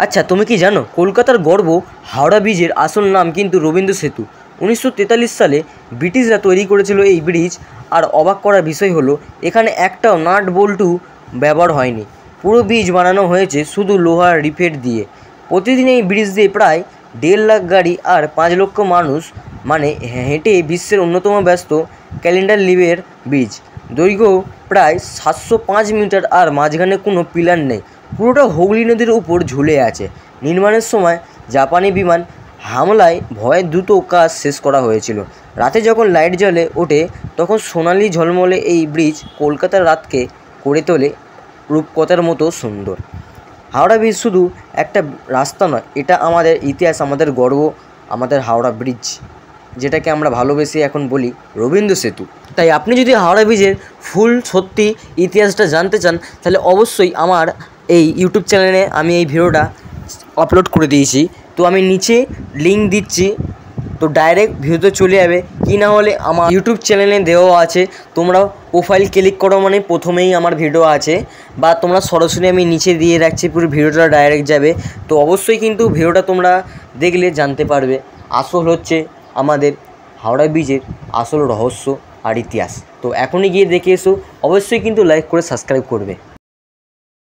আচ্ছা, তুমি কি জানো কলকাতার গর্ব হাওড়া ব্রিজের আসল নাম কিন্তু রবীন্দ্র সেতু। 1943 সালে ব্রিটিশরা তৈরি করেছিল এই ব্রিজ। আর অবাক করার বিষয় হলো এখানে একটাও নাট বল্টু ব্যবহার হয়নি। পুরো ব্রিজ বানানো হয়েছে শুধু লোহার রিফেট দিয়ে। প্রতিদিন এই ব্রিজ দিয়ে প্রায় 1.5 লাখ গাড়ি আর 5 লক্ষ মানুষ হেঁটে বিশ্বের অন্যতম ব্যস্ত ক্যালেন্ডার লিভের ব্রিজ। দৈর্ঘ্য প্রায় 705 মিটার আর মাঝখানে কোনো পিলার নেই। পুরোটা হুগলি নদীর উপর ঝুলে আছে। নির্মাণের সময় জাপানি বিমান হামলায় ভয়ে দ্রুত কাজ শেষ করা হয়েছিল। রাতে যখন লাইট জ্বলে ওঠে তখন সোনালি ঝলমলে এই ব্রিজ কলকাতার রাতকে করে তোলে রূপকথার মতো সুন্দর। হাওড়া ব্রিজ শুধু একটা রাস্তা নয়, এটা আমাদের ইতিহাস, আমাদের গর্ব, আমাদের হাওড়া ব্রিজ, যেটাকে আমরা ভালোবেসে এখন বলি রবীন্দ্র সেতু। তাই আপনি যদি হাওড়া ব্রিজের ফুল সত্যি ইতিহাসটা জানতে চান তাহলে অবশ্যই আমার এই ইউটিউব চ্যানেলে আমি এই ভিডিওটা আপলোড করে দিয়েছি। তো আমি নিচে লিঙ্ক দিচ্ছি, তো ডাইরেক্ট ভিডিওতে চলে যাবে। কি না হলে আমার ইউটিউব চ্যানেলে দেওয়া আছে, তোমরা প্রোফাইল ক্লিক করো মানে প্রথমেই আমার ভিডিও আছে, বা তোমরা সরাসরি আমি নিচে দিয়ে রাখছি, পুরো ভিডিওটা ডাইরেক্ট যাবে। তো অবশ্যই কিন্তু ভিডিওটা তোমরা দেখলে জানতে পারবে আসল হচ্ছে আমাদের হাওড়া ব্রিজের আসল রহস্য আর ইতিহাস। তো এখনই গিয়ে দেখে এসো, অবশ্যই কিন্তু লাইক করে সাবস্ক্রাইব করবে।